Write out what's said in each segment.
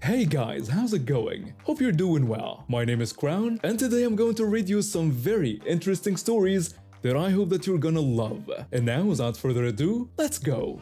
Hey guys, how's it going? Hope you're doing well. My name is Crown, and today I'm going to read you some very interesting stories that I hope that you're gonna love. And now, without further ado, let's go!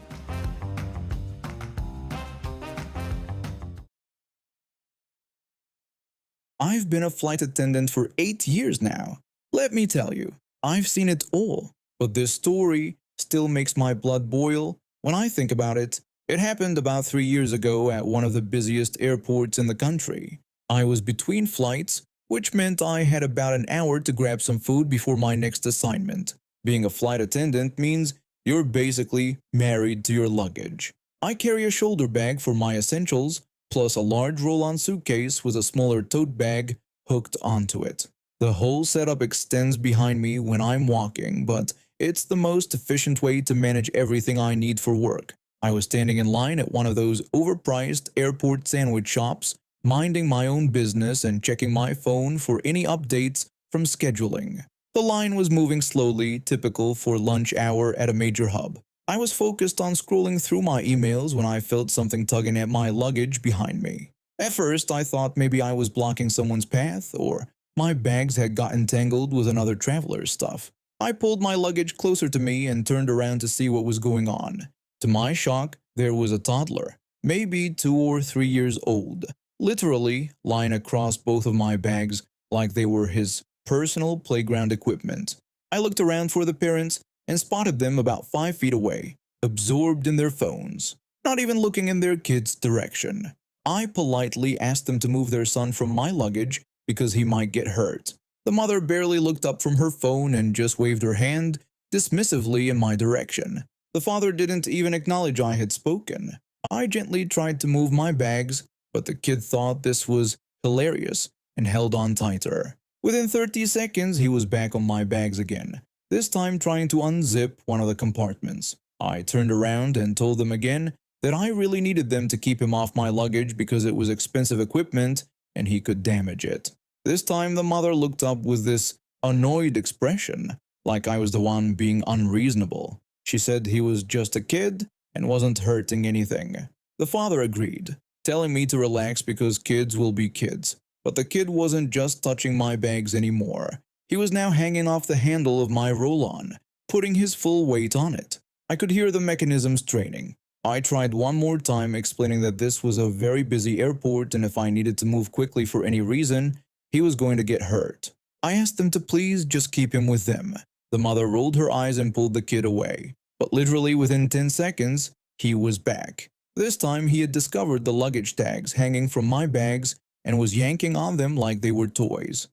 I've been a flight attendant for 8 years now. Let me tell you, I've seen it all. But this story still makes my blood boil when I think about it. It happened about 3 years ago at one of the busiest airports in the country. I was between flights, which meant I had about an hour to grab some food before my next assignment. Being a flight attendant means you're basically married to your luggage. I carry a shoulder bag for my essentials, plus a large roll-on suitcase with a smaller tote bag hooked onto it. The whole setup extends behind me when I'm walking, but it's the most efficient way to manage everything I need for work. I was standing in line at one of those overpriced airport sandwich shops, minding my own business and checking my phone for any updates from scheduling. The line was moving slowly, typical for lunch hour at a major hub. I was focused on scrolling through my emails when I felt something tugging at my luggage behind me. At first, I thought maybe I was blocking someone's path or my bags had gotten tangled with another traveler's stuff. I pulled my luggage closer to me and turned around to see what was going on. To my shock, there was a toddler, maybe 2 or 3 years old, literally lying across both of my bags like they were his personal playground equipment. I looked around for the parents and spotted them about 5 feet away, absorbed in their phones, not even looking in their kid's direction. I politely asked them to move their son from my luggage because he might get hurt. The mother barely looked up from her phone and just waved her hand dismissively in my direction. The father didn't even acknowledge I had spoken. I gently tried to move my bags, but the kid thought this was hilarious and held on tighter. Within 30 seconds, he was back on my bags again, this time trying to unzip one of the compartments. I turned around and told them again that I really needed them to keep him off my luggage because it was expensive equipment and he could damage it. This time the mother looked up with this annoyed expression, like I was the one being unreasonable. She said he was just a kid and wasn't hurting anything. The father agreed, telling me to relax because kids will be kids. But the kid wasn't just touching my bags anymore. He was now hanging off the handle of my roll-on, putting his full weight on it. I could hear the mechanism straining. I tried one more time, explaining that this was a very busy airport and if I needed to move quickly for any reason, he was going to get hurt. I asked them to please just keep him with them. The mother rolled her eyes and pulled the kid away. But literally within 10 seconds, he was back. This time he had discovered the luggage tags hanging from my bags and was yanking on them like they were toys.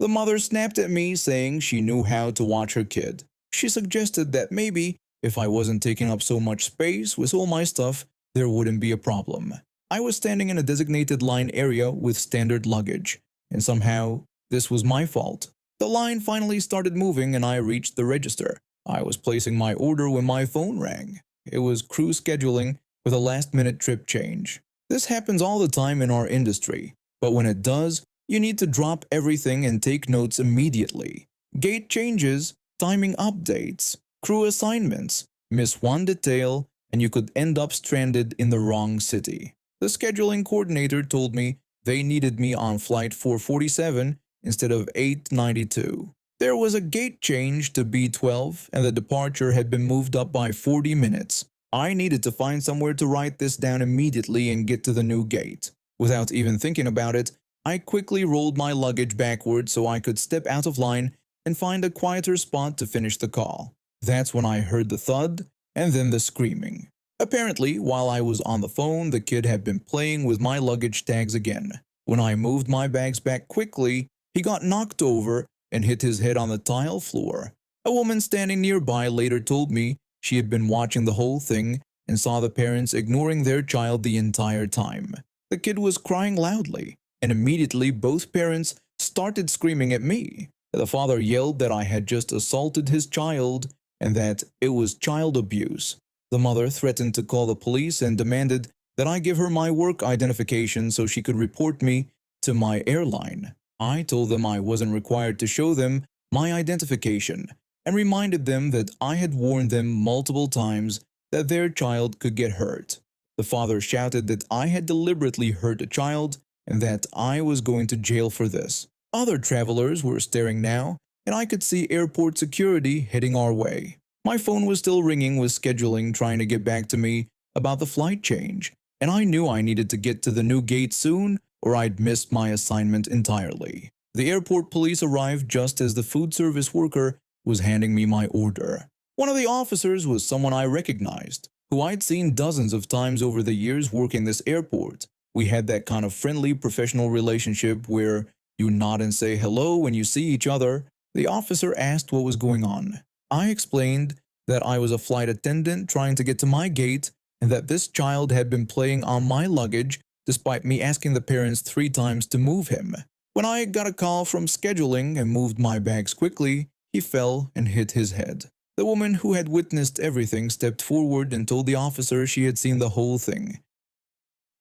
The mother snapped at me, saying she knew how to watch her kid. She suggested that maybe if I wasn't taking up so much space with all my stuff, there wouldn't be a problem. I was standing in a designated line area with standard luggage, and somehow this was my fault. The line finally started moving and I reached the register. I was placing my order when my phone rang. It was crew scheduling with a last-minute trip change. This happens all the time in our industry, but when it does, you need to drop everything and take notes immediately. Gate changes, timing updates, crew assignments, miss one detail, and you could end up stranded in the wrong city. The scheduling coordinator told me they needed me on flight 447 instead of 892. There was a gate change to B12 and the departure had been moved up by 40 minutes. I needed to find somewhere to write this down immediately and get to the new gate. Without even thinking about it, I quickly rolled my luggage backwards so I could step out of line and find a quieter spot to finish the call. That's when I heard the thud and then the screaming. Apparently, while I was on the phone, the kid had been playing with my luggage tags again. When I moved my bags back quickly, he got knocked over and hit his head on the tile floor. A woman standing nearby later told me she had been watching the whole thing and saw the parents ignoring their child the entire time. The kid was crying loudly, and immediately both parents started screaming at me. The father yelled that I had just assaulted his child and that it was child abuse. The mother threatened to call the police and demanded that I give her my work identification so she could report me to my airline. I told them I wasn't required to show them my identification and reminded them that I had warned them multiple times that their child could get hurt. The father shouted that I had deliberately hurt a child and that I was going to jail for this. Other travelers were staring now, and I could see airport security heading our way. My phone was still ringing with scheduling trying to get back to me about the flight change, and I knew I needed to get to the new gate soon or I'd miss my assignment entirely. The airport police arrived just as the food service worker was handing me my order. One of the officers was someone I recognized, who I'd seen dozens of times over the years working this airport. We had that kind of friendly professional relationship where you nod and say hello when you see each other. The officer asked what was going on. I explained that I was a flight attendant trying to get to my gate and that this child had been playing on my luggage despite me asking the parents 3 times to move him. When I got a call from scheduling and moved my bags quickly, he fell and hit his head. The woman who had witnessed everything stepped forward and told the officer she had seen the whole thing.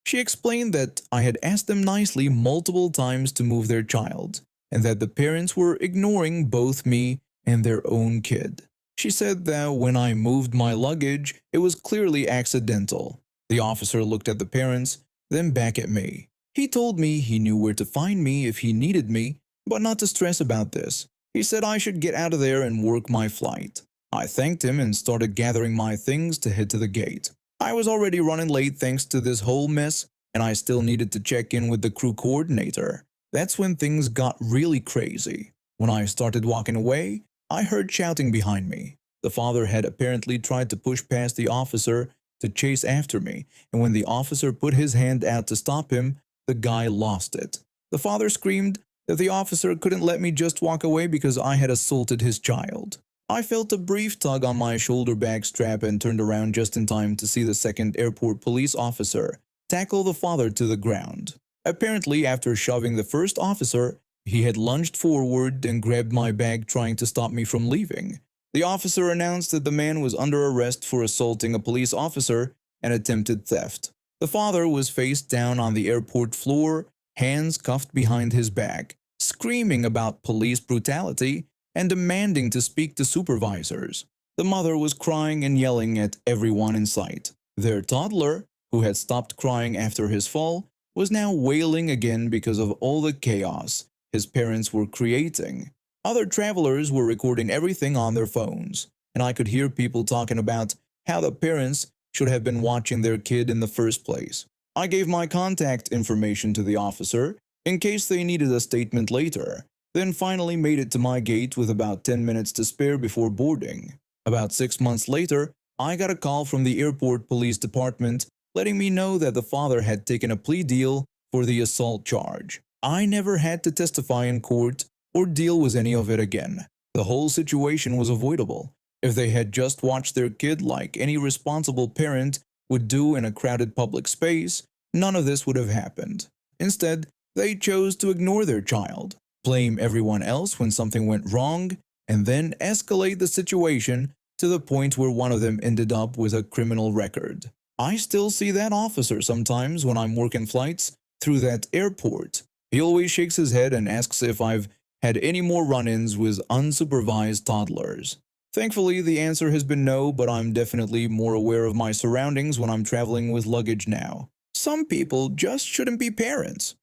She explained that I had asked them nicely multiple times to move their child, and that the parents were ignoring both me and their own kid. She said that when I moved my luggage, it was clearly accidental. The officer looked at the parents, then back at me. He told me he knew where to find me if he needed me, but not to stress about this. He said I should get out of there and work my flight. I thanked him and started gathering my things to head to the gate. I was already running late thanks to this whole mess, and I still needed to check in with the crew coordinator. That's when things got really crazy. When I started walking away, I heard shouting behind me. The father had apparently tried to push past the officer to chase after me, and when the officer put his hand out to stop him, the guy lost it. The father screamed that the officer couldn't let me just walk away because I had assaulted his child. I felt a brief tug on my shoulder bag strap and turned around just in time to see the second airport police officer tackle the father to the ground. Apparently, after shoving the first officer, he had lunged forward and grabbed my bag trying to stop me from leaving. The officer announced that the man was under arrest for assaulting a police officer and attempted theft. The father was face down on the airport floor, hands cuffed behind his back, screaming about police brutality and demanding to speak to supervisors. The mother was crying and yelling at everyone in sight. Their toddler, who had stopped crying after his fall, was now wailing again because of all the chaos his parents were creating. Other travelers were recording everything on their phones, and I could hear people talking about how the parents should have been watching their kid in the first place. I gave my contact information to the officer in case they needed a statement later, then finally made it to my gate with about 10 minutes to spare before boarding. About 6 months later, I got a call from the airport police department letting me know that the father had taken a plea deal for the assault charge. I never had to testify in court or deal with any of it again. The whole situation was avoidable. If they had just watched their kid like any responsible parent would do in a crowded public space, none of this would have happened. Instead, they chose to ignore their child, blame everyone else when something went wrong, and then escalate the situation to the point where one of them ended up with a criminal record. I still see that officer sometimes when I'm working flights through that airport. He always shakes his head and asks if I've had any more run-ins with unsupervised toddlers. Thankfully, the answer has been no, but I'm definitely more aware of my surroundings when I'm traveling with luggage now. Some people just shouldn't be parents.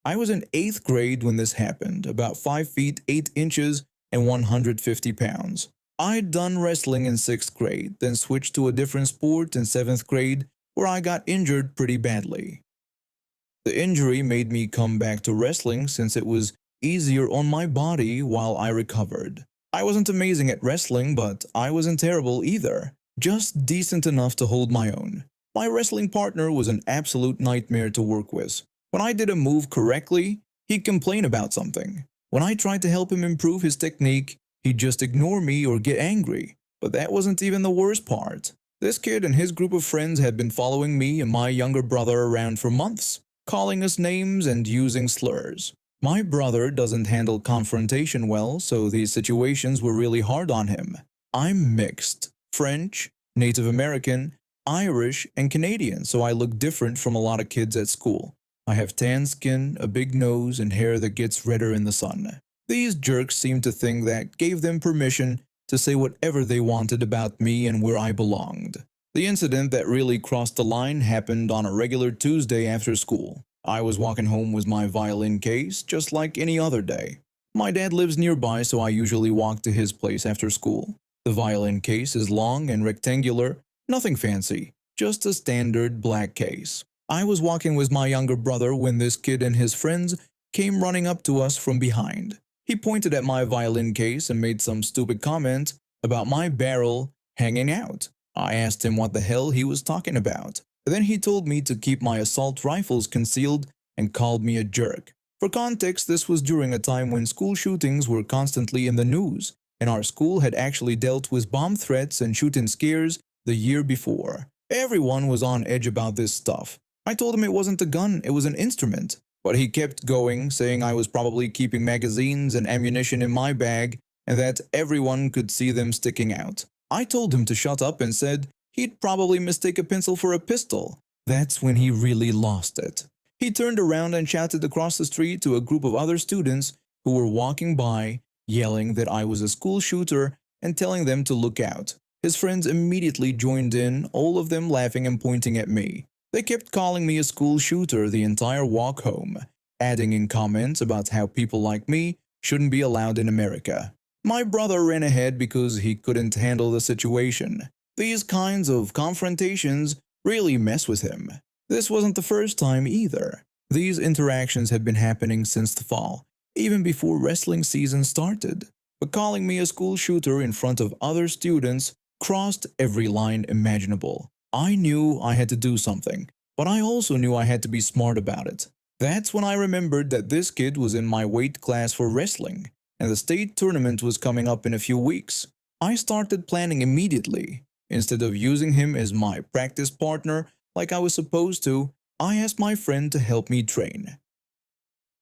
I was in 8th grade when this happened, about 5 feet 8 inches and 150 pounds. I'd done wrestling in 6th grade, then switched to a different sport in 7th grade where I got injured pretty badly. The injury made me come back to wrestling since it was easier on my body while I recovered. I wasn't amazing at wrestling, but I wasn't terrible either, just decent enough to hold my own. My wrestling partner was an absolute nightmare to work with. When I did a move correctly, he'd complain about something. When I tried to help him improve his technique, he'd just ignore me or get angry. But that wasn't even the worst part. This kid and his group of friends had been following me and my younger brother around for months, calling us names and using slurs. My brother doesn't handle confrontation well, so these situations were really hard on him. I'm mixed, French, Native American, Irish, and Canadian, so I look different from a lot of kids at school. I have tan skin, a big nose, and hair that gets redder in the sun. These jerks seemed to think that gave them permission to say whatever they wanted about me and where I belonged. The incident that really crossed the line happened on a regular Tuesday after school. I was walking home with my violin case, just like any other day. My dad lives nearby, so I usually walk to his place after school. The violin case is long and rectangular, nothing fancy, just a standard black case. I was walking with my younger brother when this kid and his friends came running up to us from behind. He pointed at my violin case and made some stupid comment about my barrel hanging out. I asked him what the hell he was talking about. Then he told me to keep my assault rifles concealed and called me a jerk. For context, this was during a time when school shootings were constantly in the news, and our school had actually dealt with bomb threats and shooting scares the year before. Everyone was on edge about this stuff. I told him it wasn't a gun, it was an instrument. But he kept going, saying I was probably keeping magazines and ammunition in my bag and that everyone could see them sticking out. I told him to shut up and said he'd probably mistake a pencil for a pistol. That's when he really lost it. He turned around and shouted across the street to a group of other students who were walking by, yelling that I was a school shooter and telling them to look out. His friends immediately joined in, all of them laughing and pointing at me. They kept calling me a school shooter the entire walk home, adding in comments about how people like me shouldn't be allowed in America. My brother ran ahead because he couldn't handle the situation. These kinds of confrontations really mess with him. This wasn't the first time either. These interactions had been happening since the fall, even before wrestling season started. But calling me a school shooter in front of other students crossed every line imaginable. I knew I had to do something, but I also knew I had to be smart about it. That's when I remembered that this kid was in my weight class for wrestling, and the state tournament was coming up in a few weeks. I started planning immediately. Instead of using him as my practice partner like I was supposed to, I asked my friend to help me train.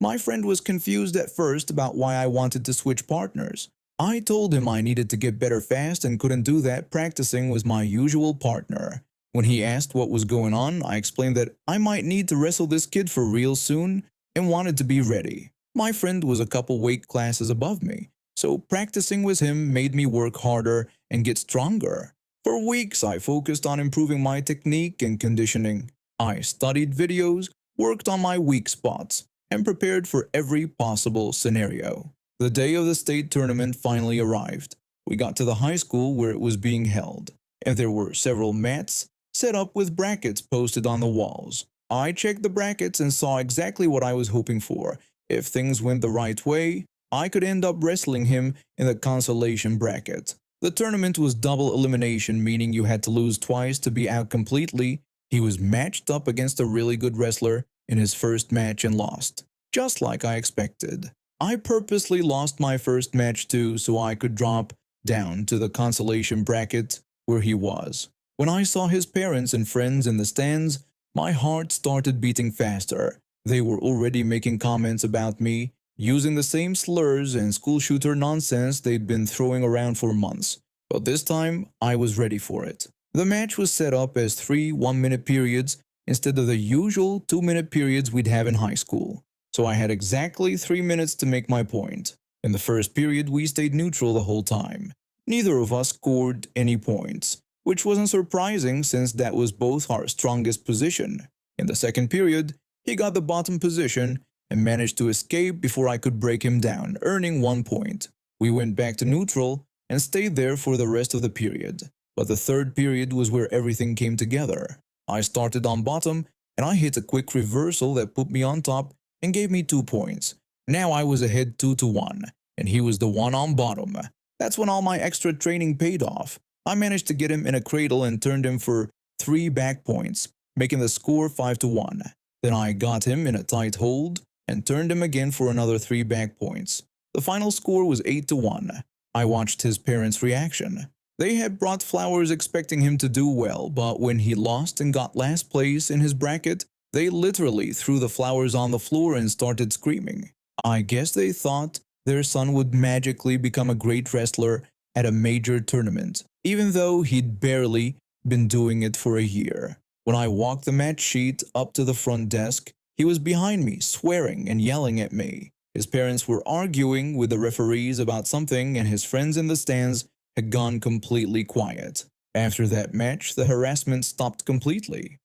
My friend was confused at first about why I wanted to switch partners. I told him I needed to get better fast and couldn't do that practicing with my usual partner. When he asked what was going on, I explained that I might need to wrestle this kid for real soon and wanted to be ready. My friend was a couple weight classes above me, so practicing with him made me work harder and get stronger. For weeks, I focused on improving my technique and conditioning. I studied videos, worked on my weak spots, and prepared for every possible scenario. The day of the state tournament finally arrived. We got to the high school where it was being held, and there were several mats set up with brackets posted on the walls. I checked the brackets and saw exactly what I was hoping for. If things went the right way, I could end up wrestling him in the consolation bracket. The tournament was double elimination, meaning you had to lose twice to be out completely. He was matched up against a really good wrestler in his first match and lost, just like I expected. I purposely lost my first match too so I could drop down to the consolation bracket where he was. When I saw his parents and friends in the stands, my heart started beating faster. They were already making comments about me, using the same slurs and school shooter nonsense they'd been throwing around for months. But this time, I was ready for it. The match was set up as 3 one-minute periods instead of the usual 2-minute periods we'd have in high school. So I had exactly 3 minutes to make my point. In the first period, we stayed neutral the whole time. Neither of us scored any points, which wasn't surprising since that was both our strongest position. In the second period, he got the bottom position and managed to escape before I could break him down, earning 1 point. We went back to neutral and stayed there for the rest of the period. But the third period was where everything came together. I started on bottom and I hit a quick reversal that put me on top and gave me 2 points. Now I was ahead 2-1, and he was the one on bottom. That's when all my extra training paid off. I managed to get him in a cradle and turned him for 3 back points, making the score 5-1. Then I got him in a tight hold and turned him again for another 3 back points. The final score was 8-1. I watched his parents' reaction. They had brought flowers expecting him to do well, but when he lost and got last place in his bracket, they literally threw the flowers on the floor and started screaming. I guess they thought their son would magically become a great wrestler at a major tournament, even though he'd barely been doing it for a year. When I walked the match sheet up to the front desk, he was behind me, swearing and yelling at me. His parents were arguing with the referees about something, and his friends in the stands had gone completely quiet. After that match, the harassment stopped completely.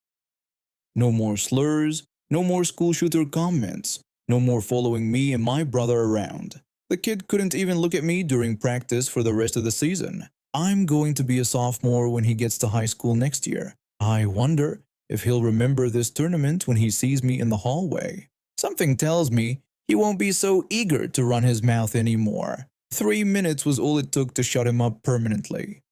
No more slurs, no more school shooter comments, no more following me and my brother around. The kid couldn't even look at me during practice for the rest of the season. I'm going to be a sophomore when he gets to high school next year. I wonder if he'll remember this tournament when he sees me in the hallway. Something tells me he won't be so eager to run his mouth anymore. 3 minutes was all it took to shut him up permanently.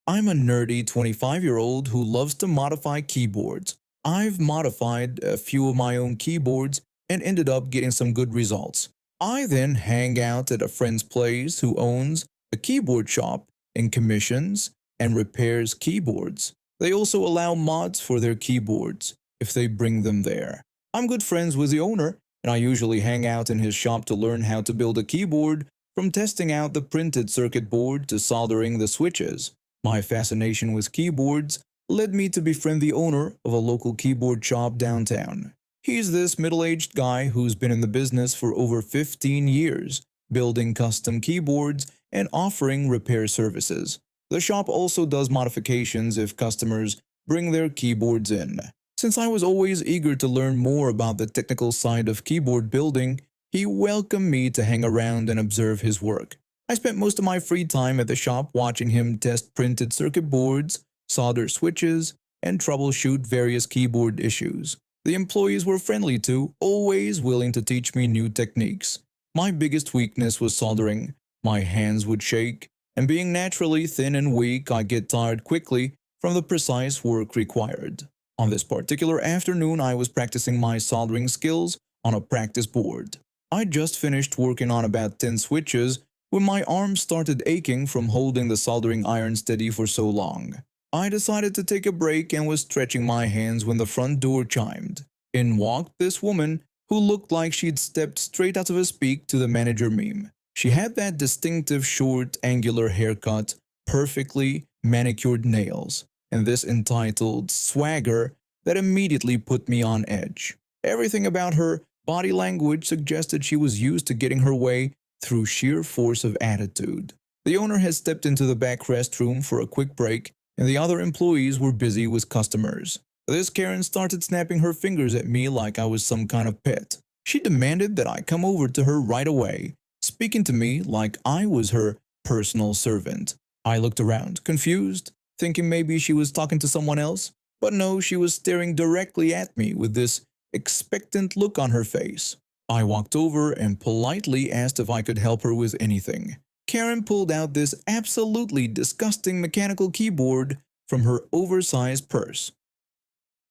I'm a nerdy 25-year-old who loves to modify keyboards. I've modified a few of my own keyboards and ended up getting some good results. I then hang out at a friend's place who owns a keyboard shop and commissions and repairs keyboards. They also allow mods for their keyboards if they bring them there. I'm good friends with the owner, and I usually hang out in his shop to learn how to build a keyboard, from testing out the printed circuit board to soldering the switches. My fascination with keyboards led me to befriend the owner of a local keyboard shop downtown. He's this middle-aged guy who's been in the business for over 15 years, building custom keyboards and offering repair services. The shop also does modifications if customers bring their keyboards in. Since I was always eager to learn more about the technical side of keyboard building, he welcomed me to hang around and observe his work. I spent most of my free time at the shop watching him test printed circuit boards, solder switches, and troubleshoot various keyboard issues. The employees were friendly too, always willing to teach me new techniques. My biggest weakness was soldering. My hands would shake, and being naturally thin and weak, I get tired quickly from the precise work required. On this particular afternoon, I was practicing my soldering skills on a practice board. I just finished working on about 10 switches when my arm started aching from holding the soldering iron steady for so long. I decided to take a break and was stretching my hands when the front door chimed. In walked this woman who looked like she'd stepped straight out of a Speak to the Manager meme. She had that distinctive short, angular haircut, perfectly manicured nails, and this entitled swagger that immediately put me on edge. Everything about her body language suggested she was used to getting her way through sheer force of attitude. The owner had stepped into the back restroom for a quick break, and the other employees were busy with customers. This Karen started snapping her fingers at me like I was some kind of pet. She demanded that I come over to her right away, speaking to me like I was her personal servant. I looked around, confused, thinking maybe she was talking to someone else, but no, she was staring directly at me with this expectant look on her face. I walked over and politely asked if I could help her with anything. Karen pulled out this absolutely disgusting mechanical keyboard from her oversized purse.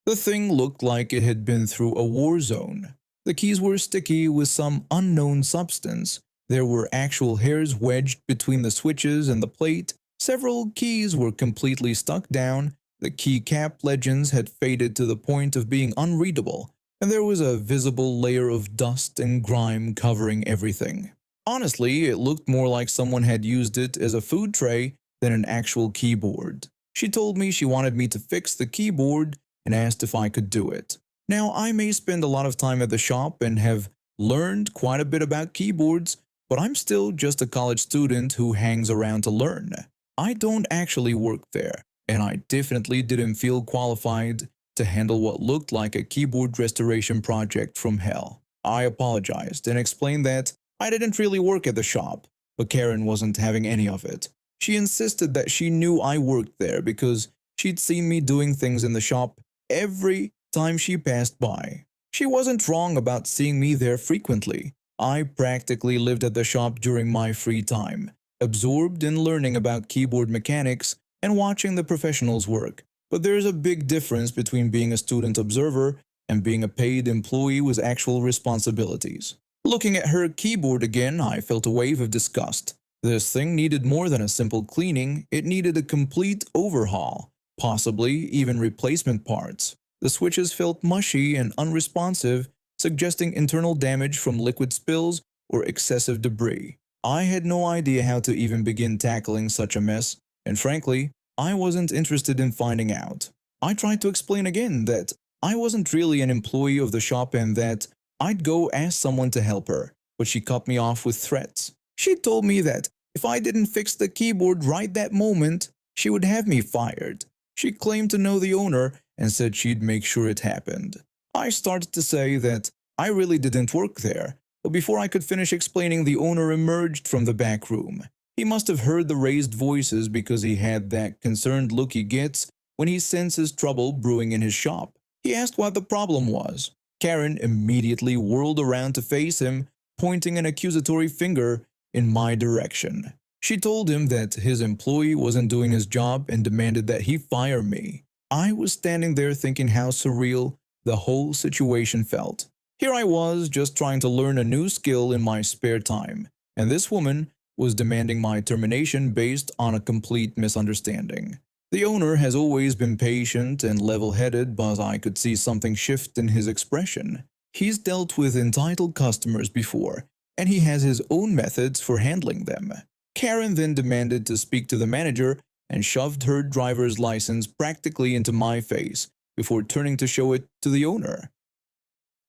The thing looked like it had been through a war zone. The keys were sticky with some unknown substance. There were actual hairs wedged between the switches and the plate. Several keys were completely stuck down. The keycap legends had faded to the point of being unreadable, and there was a visible layer of dust and grime covering everything. Honestly, it looked more like someone had used it as a food tray than an actual keyboard. She told me she wanted me to fix the keyboard and asked if I could do it. Now, I may spend a lot of time at the shop and have learned quite a bit about keyboards, but I'm still just a college student who hangs around to learn. I don't actually work there, and I definitely didn't feel qualified to handle what looked like a keyboard restoration project from hell. I apologized and explained that I didn't really work at the shop, but Karen wasn't having any of it. She insisted that she knew I worked there because she'd seen me doing things in the shop every time she passed by. She wasn't wrong about seeing me there frequently. I practically lived at the shop during my free time, absorbed in learning about keyboard mechanics and watching the professionals work. But there's a big difference between being a student observer and being a paid employee with actual responsibilities. Looking at her keyboard again, I felt a wave of disgust. This thing needed more than a simple cleaning, it needed a complete overhaul, possibly even replacement parts. The switches felt mushy and unresponsive, suggesting internal damage from liquid spills or excessive debris. I had no idea how to even begin tackling such a mess, and frankly, I wasn't interested in finding out. I tried to explain again that I wasn't really an employee of the shop and that I'd go ask someone to help her, but she cut me off with threats. She told me that if I didn't fix the keyboard right that moment, she would have me fired. She claimed to know the owner and said she'd make sure it happened. I started to say that I really didn't work there, but before I could finish explaining, the owner emerged from the back room. He must have heard the raised voices because he had that concerned look he gets when he senses trouble brewing in his shop. He asked what the problem was. Karen immediately whirled around to face him, pointing an accusatory finger in my direction. She told him that his employee wasn't doing his job and demanded that he fire me. I was standing there thinking how surreal the whole situation felt. Here I was just trying to learn a new skill in my spare time, and this woman was demanding my termination based on a complete misunderstanding. The owner has always been patient and level-headed, but I could see something shift in his expression. He's dealt with entitled customers before, and he has his own methods for handling them. Karen then demanded to speak to the manager and shoved her driver's license practically into my face before turning to show it to the owner.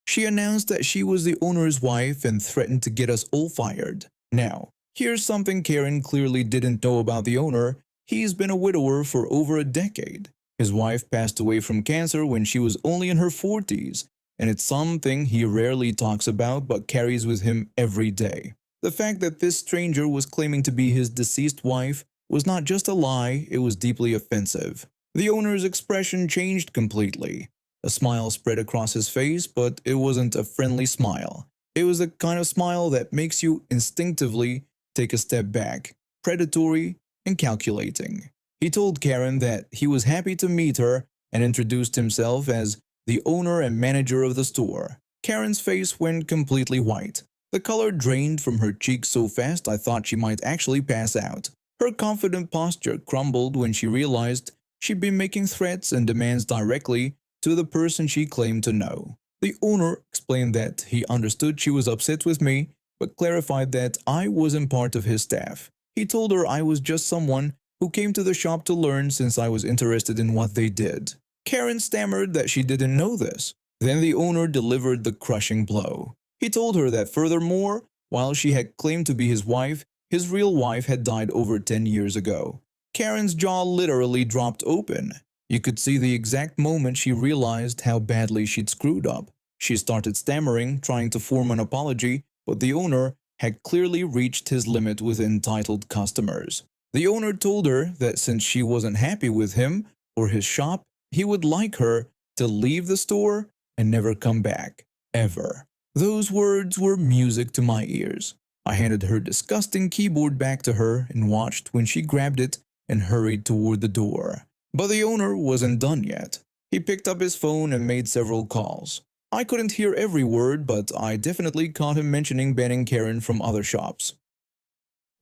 She announced that she was the owner's wife and threatened to get us all fired. Now, here's something Karen clearly didn't know about the owner. He's been a widower for over a decade. His wife passed away from cancer when she was only in her 40s, and it's something he rarely talks about but carries with him every day. The fact that this stranger was claiming to be his deceased wife was not just a lie, it was deeply offensive. The owner's expression changed completely. A smile spread across his face, but it wasn't a friendly smile. It was the kind of smile that makes you instinctively take a step back, predatory and calculating. He told Karen that he was happy to meet her and introduced himself as the owner and manager of the store. Karen's face went completely white. The color drained from her cheeks so fast I thought she might actually pass out. Her confident posture crumbled when she realized she'd been making threats and demands directly to the person she claimed to know. The owner explained that he understood she was upset with me, but clarified that I wasn't part of his staff. He told her I was just someone who came to the shop to learn since I was interested in what they did. Karen stammered that she didn't know this. Then the owner delivered the crushing blow. He told her that furthermore, while she had claimed to be his wife, his real wife had died over 10 years ago. Karen's jaw literally dropped open. You could see the exact moment she realized how badly she'd screwed up. She started stammering, trying to form an apology, but the owner had clearly reached his limit with entitled customers. The owner told her that since she wasn't happy with him or his shop, he would like her to leave the store and never come back, ever. Those words were music to my ears. I handed her disgusting keyboard back to her and watched when she grabbed it and hurried toward the door. But the owner wasn't done yet. He picked up his phone and made several calls. I couldn't hear every word, but I definitely caught him mentioning banning Karen from other shops.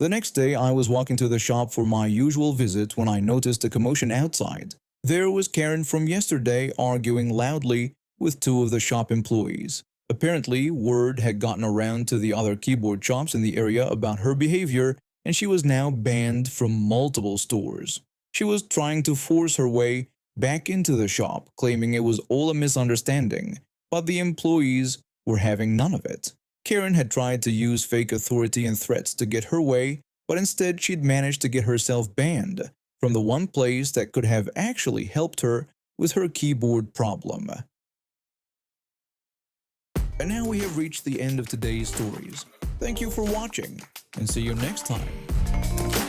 The next day, I was walking to the shop for my usual visit when I noticed a commotion outside. There was Karen from yesterday arguing loudly with two of the shop employees. Apparently, word had gotten around to the other keyboard shops in the area about her behavior, and she was now banned from multiple stores. She was trying to force her way back into the shop, claiming it was all a misunderstanding, but the employees were having none of it. Karen had tried to use fake authority and threats to get her way, but instead she'd managed to get herself banned from the one place that could have actually helped her with her keyboard problem. And now we have reached the end of today's stories. Thank you for watching, and see you next time.